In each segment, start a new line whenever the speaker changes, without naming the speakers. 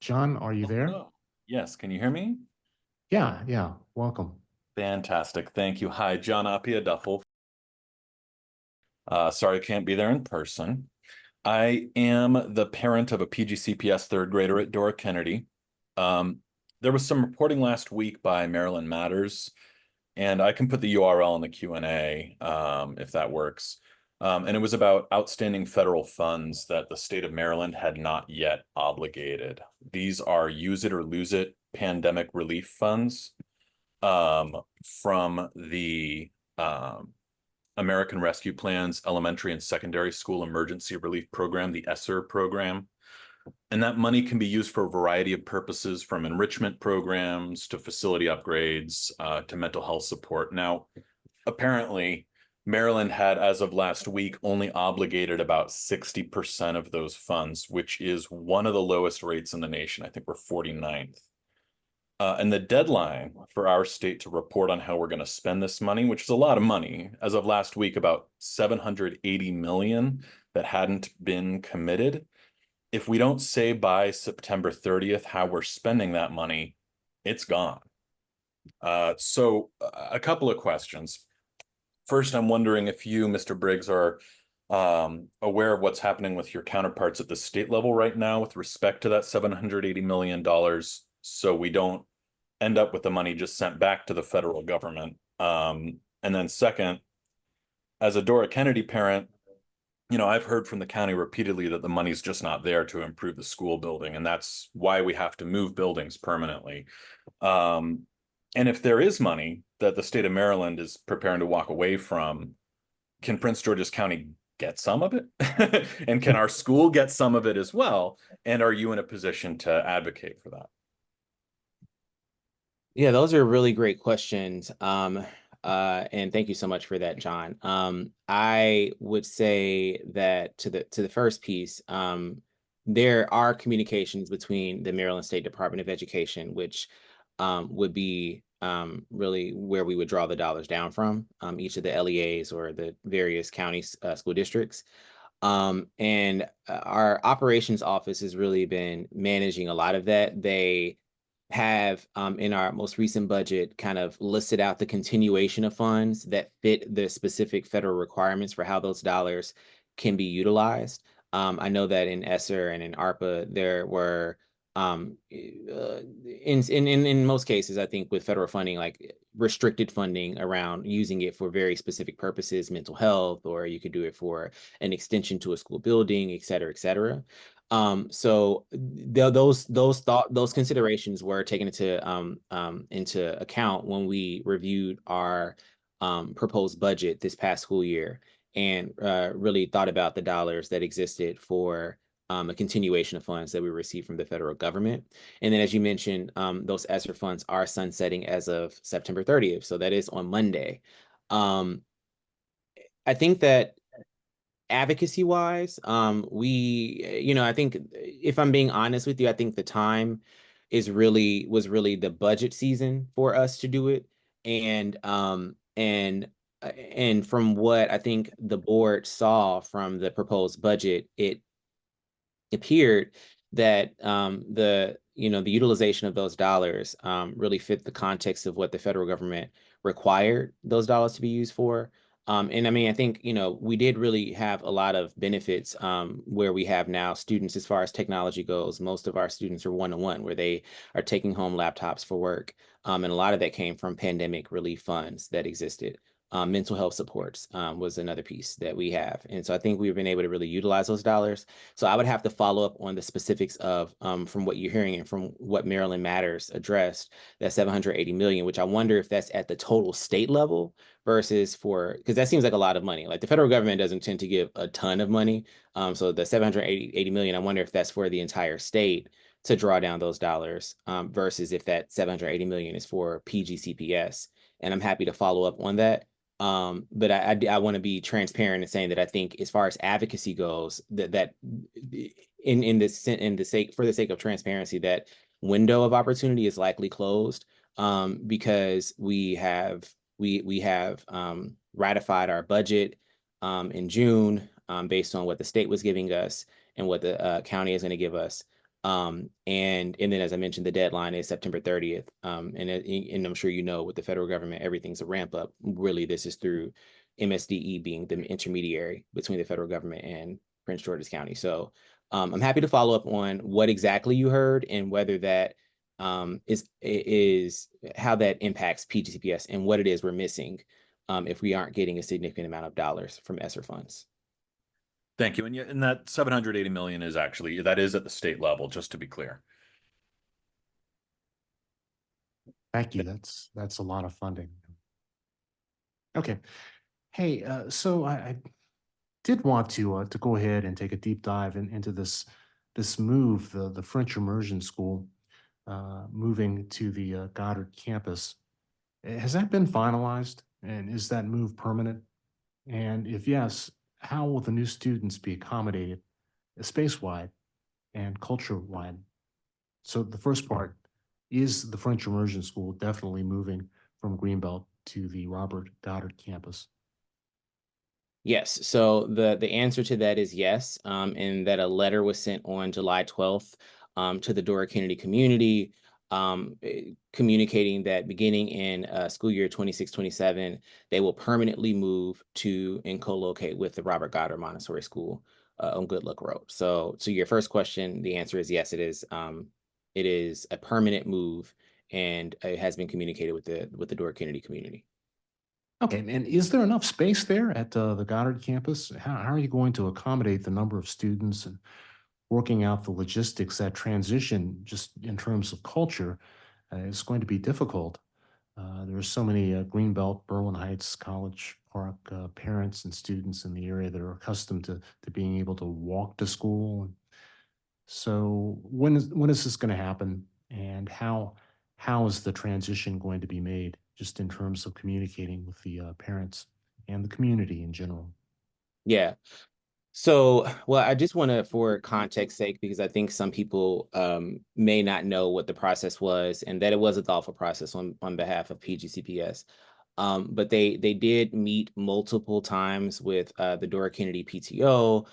John, are you there?
Oh, yes. Can you hear me?
Yeah, yeah. Welcome.
Fantastic. Thank you. Hi, John Appia Duffel. Sorry I can't be there in person. I am the parent of a PGCPS third grader at Dora Kennedy. Um, there was some reporting last week by Maryland Matters, and I can put the URL in the Q&A if that works. And it was about outstanding federal funds that the state of Maryland had not yet obligated. These are use it or lose it pandemic relief funds from the American Rescue Plan's Elementary and Secondary School Emergency Relief Program, the ESSER program. And that money can be used for a variety of purposes, from enrichment programs to facility upgrades to mental health support. Now, apparently, Maryland had, as of last week, only obligated about 60% of those funds, which is one of the lowest rates in the nation. I think we're 49th. And the deadline for our state to report on how we're going to spend this money, which is a lot of money, as of last week, about 780 million that hadn't been committed. If we don't say by September 30th how we're spending that money, it's gone. So a couple of questions. First, I'm wondering if you, Mr. Briggs, are aware of what's happening with your counterparts at the state level right now with respect to that $780 million, so we don't end up with the money just sent back to the federal government. And then second, as a Dora Kennedy parent, I've heard from the county repeatedly that the money's just not there to improve the school building, and that's why we have to move buildings permanently. Um, and if there is money that the state of Maryland is preparing to walk away from, can Prince George's County get some of it? And can our school get some of it as well? And are you in a position to advocate for that?
Yeah, those are really great questions. And thank you so much for that, John. I would say that to the first piece, there are communications between the Maryland State Department of Education, which would be really where we would draw the dollars down from, each of the LEAs or the various county school districts. And our operations office has really been managing a lot of that. They have in our most recent budget kind of listed out the continuation of funds that fit the specific federal requirements for how those dollars can be utilized. I know that in ESSER and in ARPA, there were in most cases, I think with federal funding, like restricted funding around using it for very specific purposes, mental health, or you could do it for an extension to a school building, et cetera, et cetera. So those considerations were taken into account when we reviewed our proposed budget this past school year and really thought about the dollars that existed for a continuation of funds that we received from the federal government. And then, as you mentioned, those ESSER funds are sunsetting as of September 30th. So that is on Monday. Um, I think that advocacy wise, I think if I'm being honest with you, I think the time was really the budget season for us to do it. And from what I think the board saw from the proposed budget, it appeared that the utilization of those dollars really fit the context of what the federal government required those dollars to be used for. And I mean, I think, we did really have a lot of benefits where we have now students, as far as technology goes, most of our students are one-to-one, where they are taking home laptops for work. And a lot of that came from pandemic relief funds that existed. Mental health supports was another piece that we have. And so I think we've been able to really utilize those dollars. So I would have to follow up on the specifics of from what you're hearing and from what Maryland Matters addressed, that 780 million, which I wonder if that's at the total state level versus because that seems like a lot of money. Like the federal government doesn't tend to give a ton of money. So the 780 million, I wonder if that's for the entire state to draw down those dollars versus if that 780 million is for PGCPS. And I'm happy to follow up on that. But I want to be transparent in saying that I think as far as advocacy goes, that in the sake for the sake of transparency, that window of opportunity is likely closed because we have ratified our budget in June based on what the state was giving us and what the county is going to give us. And then, as I mentioned, the deadline is September 30th. And I'm sure you know, with the federal government, everything's a ramp up. Really, this is through MSDE being the intermediary between the federal government and Prince George's County. So I'm happy to follow up on what exactly you heard and whether that is how that impacts PGCPS and what it is we're missing if we aren't getting a significant amount of dollars from ESSER funds.
Thank you. And that 780 million is actually, that is at the state level, just to be clear.
Thank you. That's a lot of funding. Okay. Hey, so I did want to go ahead and take a deep dive into this move, the French Immersion School moving to the Goddard campus. Has that been finalized? And is that move permanent? And if yes, how will the new students be accommodated space-wide and culture-wide? So the first part, is the French Immersion School definitely moving from Greenbelt to the Robert Goddard campus?
Yes, so the answer to that is yes, and that a letter was sent on July 12th to the Dora Kennedy community, communicating that beginning in school year 26-27, they will permanently move to and co-locate with the Robert Goddard Montessori School on Good Luck Road. So to your first question, the answer is yes, it is. It is a permanent move, and it has been communicated with the Dora Kennedy community.
Okay, and is there enough space there at the Goddard campus? How are you going to accommodate the number of students and working out the logistics, that transition just in terms of culture is going to be difficult. There are so many Greenbelt, Berwyn Heights, College Park parents and students in the area that are accustomed to being able to walk to school. So when is this going to happen, and how is the transition going to be made, just in terms of communicating with the parents and the community in general?
Yeah. So, well, I just want to, for context sake, because I think some people may not know what the process was, and that it was a thoughtful process on behalf of PGCPS. But they did meet multiple times with the Dora Kennedy PTO,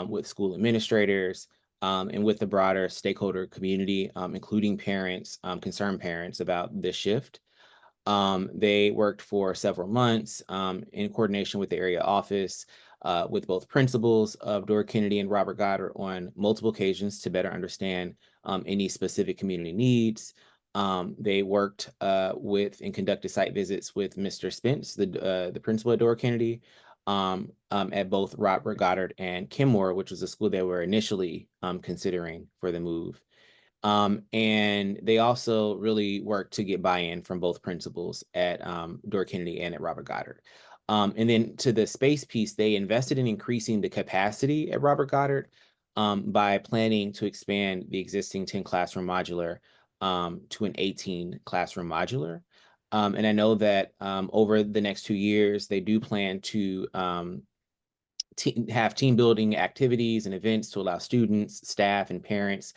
with school administrators, and with the broader stakeholder community, including parents, concerned parents about this shift. They worked for several months in coordination with the area office, with both principals of Dora Kennedy and Robert Goddard on multiple occasions to better understand any specific community needs. They worked with and conducted site visits with Mr. Spence, the principal at Dora Kennedy, at both Robert Goddard and Kenmore, which was a school they were initially considering for the move. And they also really worked to get buy-in from both principals at Dora Kennedy and at Robert Goddard. And then to the space piece, they invested in increasing the capacity at Robert Goddard by planning to expand the existing 10 classroom modular to an 18 classroom modular. And I know that over the next 2 years, they do plan to have team building activities and events to allow students, staff, and parents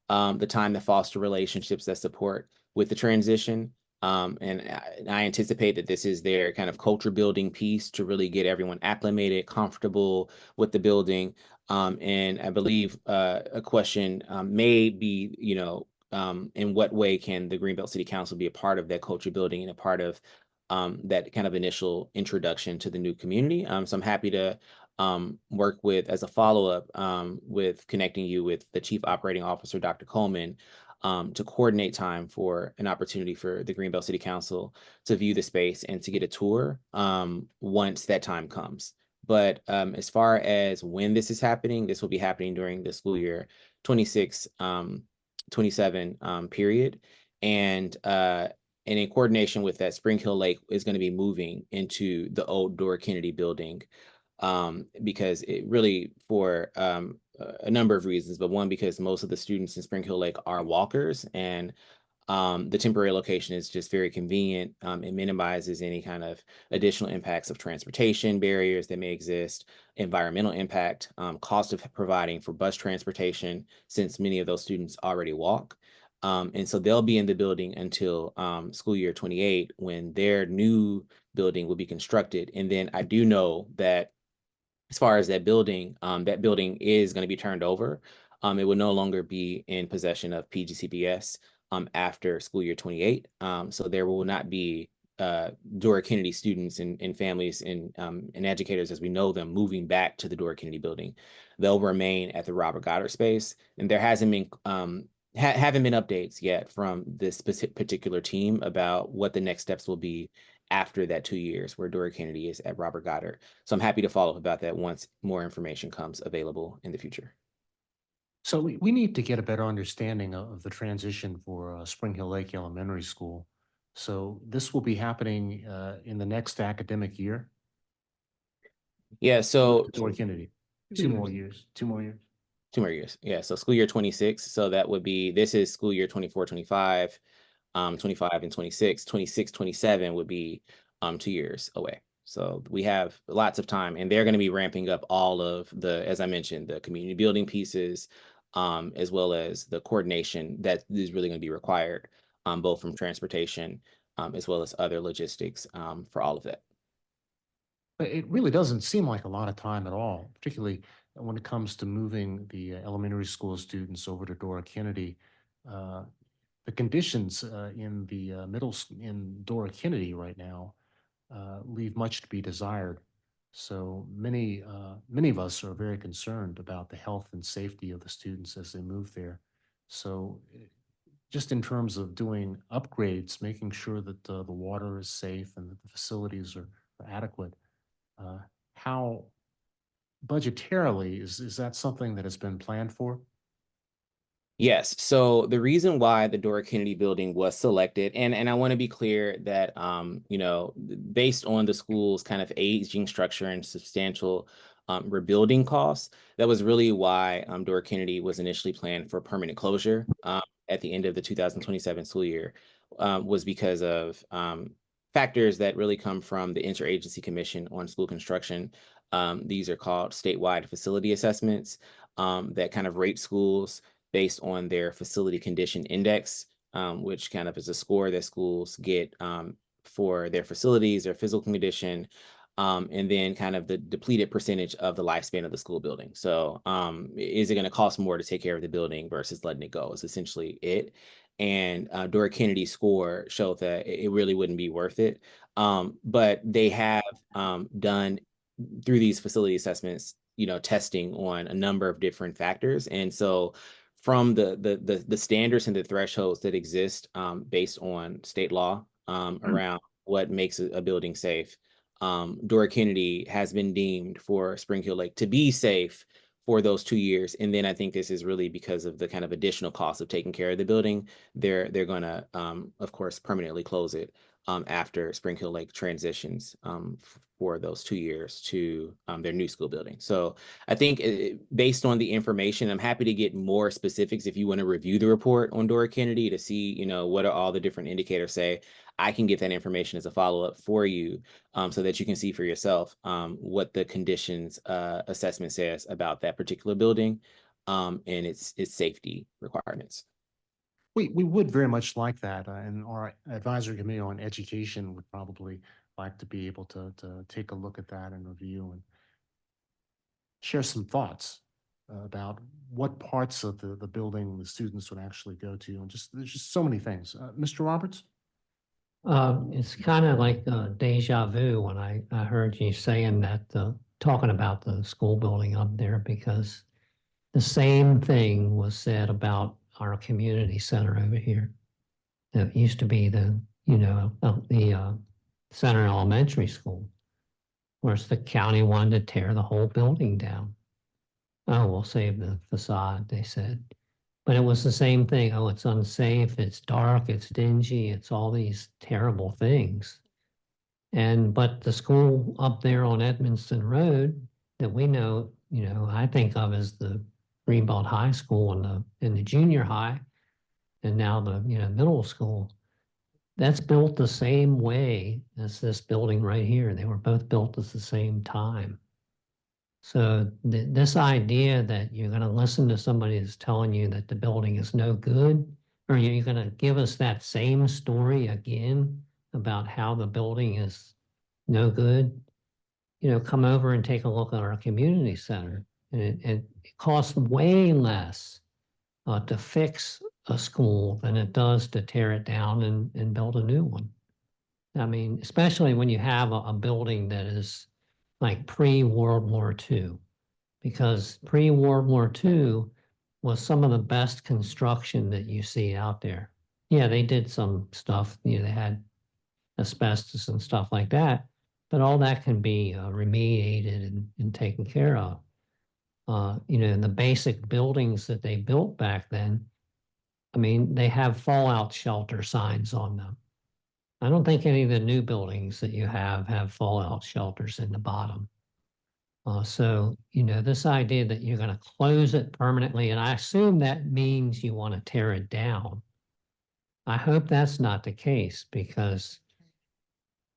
the time to foster relationships that support with the transition. And I anticipate that this is their kind of culture building piece to really get everyone acclimated, comfortable with the building. And I believe a question may be, in what way can the Greenbelt City Council be a part of that culture building and a part of that kind of initial introduction to the new community? So I'm happy to work with, as a follow-up, with connecting you with the Chief Operating Officer, Dr. Coleman, to coordinate time for an opportunity for the Greenbelt City Council to view the space and to get a tour once that time comes. But as far as when this is happening, this will be happening during the school year 26-27 period. And in coordination with that, Spring Hill Lake is going to be moving into the old Dora Kennedy building, because it really, for a number of reasons, but one, because most of the students in Spring Hill Lake are walkers, and the temporary location is just very convenient. It minimizes any kind of additional impacts of transportation barriers that may exist, environmental impact, cost of providing for bus transportation, since many of those students already walk. And so they'll be in the building until school year 28, when their new building will be constructed. And then I do know that as far as that building is going to be turned over It will no longer be in possession of PGCPS after school year 28. So there will not be Dora Kennedy students and families and educators as we know them moving back to the Dora Kennedy building. They'll remain at the Robert Goddard space, and there hasn't been haven't been updates yet from this specific particular team about what the next steps will be after that 2 years where Dora Kennedy is at Robert Goddard. So I'm happy to follow up about that once more information comes available in the future.
So we need to get a better understanding of the transition for Spring Hill Lake Elementary School. So this will be happening in the next academic year.
Yeah, so
Dora Kennedy, 2 more years, 2 more years.
2 more years. Yeah, so school year 26. So that would be, this is school year 24, 25, 25 and 26, 26, 27 would be 2 years away. So we have lots of time, and they're going to be ramping up all of the, as I mentioned, the community building pieces, as well as the coordination that is really going to be required, both from transportation, as well as other logistics for all of that.
But it really doesn't seem like a lot of time at all, particularly when it comes to moving the elementary school students over to Dora Kennedy. The conditions in the in Dora Kennedy right now leave much to be desired. So many of us are very concerned about the health and safety of the students as they move there. So just in terms of doing upgrades, making sure that the water is safe and that the facilities are adequate, how budgetarily is that something that has been planned for?
Yes. So the reason why the Dora Kennedy building was selected, and I want to be clear that based on the school's kind of aging structure and substantial rebuilding costs, that was really why Dora Kennedy was initially planned for permanent closure at the end of the 2027 school year, was because of factors that really come from the Interagency Commission on School Construction. These are called statewide facility assessments that kind of rate schools based on their facility condition index, which kind of is a score that schools get for their facilities, their physical condition, and then kind of the depleted percentage of the lifespan of the school building. So is it going to cost more to take care of the building versus letting it go is essentially it. And Dora Kennedy's score showed that it really wouldn't be worth it. But they have done through these facility assessments, testing on a number of different factors. And so from the standards and the thresholds that exist based on state law around what makes a building safe, Dora Kennedy has been deemed for Spring Hill Lake to be safe for those 2 years. And then I think this is really because of the kind of additional cost of taking care of the building. They're going to, of course, permanently close it after Spring Hill Lake transitions for those 2 years to their new school building. So I think based on the information, I'm happy to get more specifics if you want to review the report on Dora Kennedy to see, what are all the different indicators say. I can get that information as a follow-up for you so that you can see for yourself what the conditions assessment says about that particular building and its safety requirements.
We would very much like that, and our advisory committee on education would probably like to be able to take a look at that and review and share some thoughts about what parts of the building the students would actually go to, and there's just so many things. Mr. Roberts?
It's kind of like deja vu when I heard you saying that, talking about the school building up there, because the same thing was said about our community center over here. It used to be the Center Elementary School. Of course, the county wanted to tear the whole building down. Oh, we'll save the facade, they said. But it was the same thing. Oh, it's unsafe, it's dark, it's dingy, it's all these terrible things. But the school up there on Edmonston Road that we know, I think of as the Greenbelt High School and the junior high, and now the middle school, that's built the same way as this building right here. They were both built at the same time. So this idea that you're going to listen to somebody that's telling you that the building is no good, or you're going to give us that same story again about how the building is no good, come over and take a look at our community center. And it costs way less to fix a school than it does to tear it down and build a new one. I mean, especially when you have a building that is like pre-World War II, because pre-World War II was some of the best construction that you see out there. Yeah, they did some stuff, they had asbestos and stuff like that, but all that can be remediated and taken care of. The basic buildings that they built back then, I mean, they have fallout shelter signs on them. I don't think any of the new buildings that you have fallout shelters in the bottom. So, this idea that you're going to close it permanently, and I assume that means you want to tear it down. I hope that's not the case because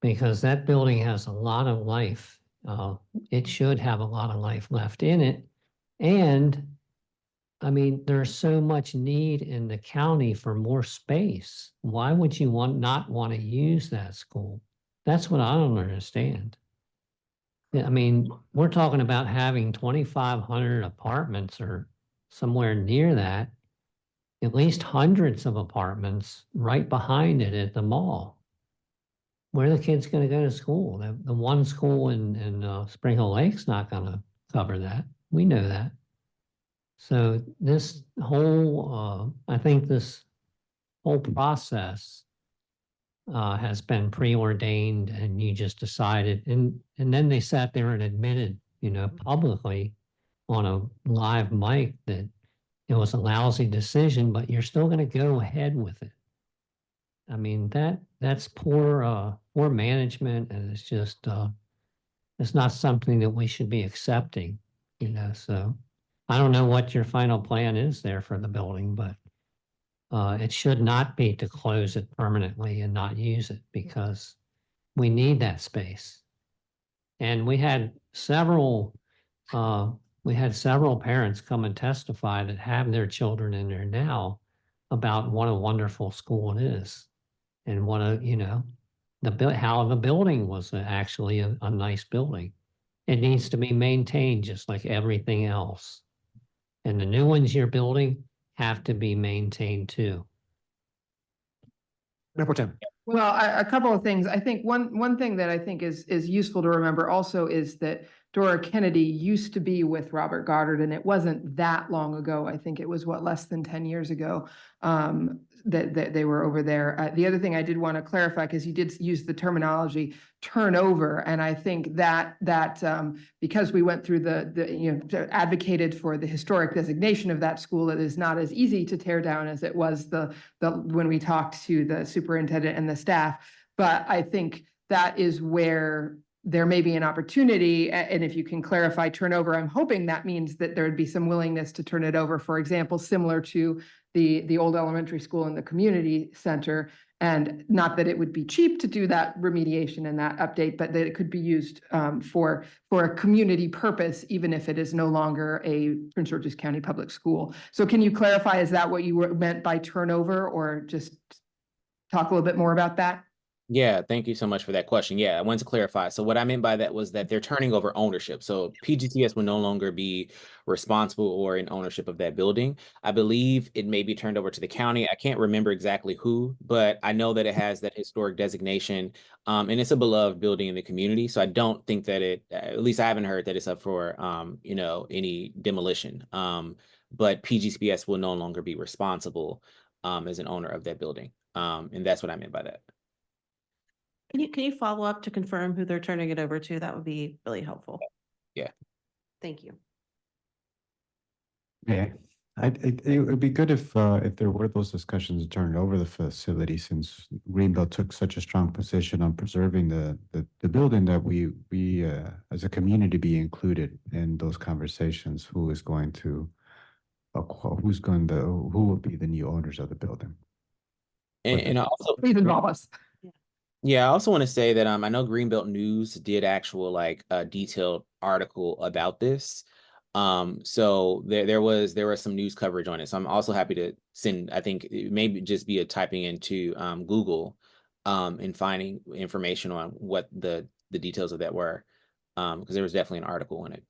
that building has a lot of life. It should have a lot of life left in it. And I mean, there's so much need in the county for more space. Why would you not want to use that school? That's what I don't understand. I mean, we're talking about having 2,500 apartments or somewhere near that, at least hundreds of apartments right behind it at the mall. Where are the kids going to go to school? The one school in Spring Hill Lake's not going to cover that. We know that. So this whole, I think this whole process has been preordained, and you just decided, and then they sat there and admitted, publicly on a live mic that it was a lousy decision, but you're still going to go ahead with it. I mean, that's poor management, and it's just it's not something that we should be accepting, so I don't know what your final plan is there for the building, but it should not be to close it permanently and not use it, because we need that space. And we had several parents come and testify that have their children in there now about what a wonderful school it is, and what how the building was actually a nice building. It needs to be maintained just like everything else. And the new ones you're building have to be maintained too.
Member Tim.
Well, a couple of things. I think one thing that I think is useful to remember also is that Dora Kennedy used to be with Robert Goddard, and it wasn't that long ago. I think it was less than 10 years ago that they were over there. The other thing I did want to clarify, because you did use the terminology turnover, and I think that because we went through advocated for the historic designation of that school, it is not as easy to tear down as it was when we talked to the superintendent and the staff. But I think that is where there may be an opportunity, and if you can clarify turnover, I'm hoping that means that there would be some willingness to turn it over, for example, similar to the old elementary school and the community center. And not that it would be cheap to do that remediation and that update, but that it could be used for a community purpose, even if it is no longer a Prince George's County public school. So can you clarify, is that what you meant by turnover, or just talk a little bit more about that?
Yeah, thank you so much for that question. Yeah, I wanted to clarify. So what I meant by that was that they're turning over ownership. So PGCPS will no longer be responsible or in ownership of that building. I believe it may be turned over to the county. I can't remember exactly who, but I know that it has that historic designation, and it's a beloved building in the community. So I don't think that at least I haven't heard that it's up for, any demolition. But PGCPS will no longer be responsible as an owner of that building. And that's what I meant by that.
Can you follow up to confirm who they're turning it over to? That would be really helpful.
Yeah.
Thank you.
Yeah, it would be good if there were those discussions to turn over the facility, since Greenbelt took such a strong position on preserving the building, that we as a community be included in those conversations. Who will be the new owners of the building?
And also,
Please involve us.
yeah, I also want to say that I know Greenbelt News did a detailed article about this. So there was some news coverage on it. So I'm also happy to send, I think it may just be a typing into Google and finding information on what the details of that were. Because there was definitely an article on it.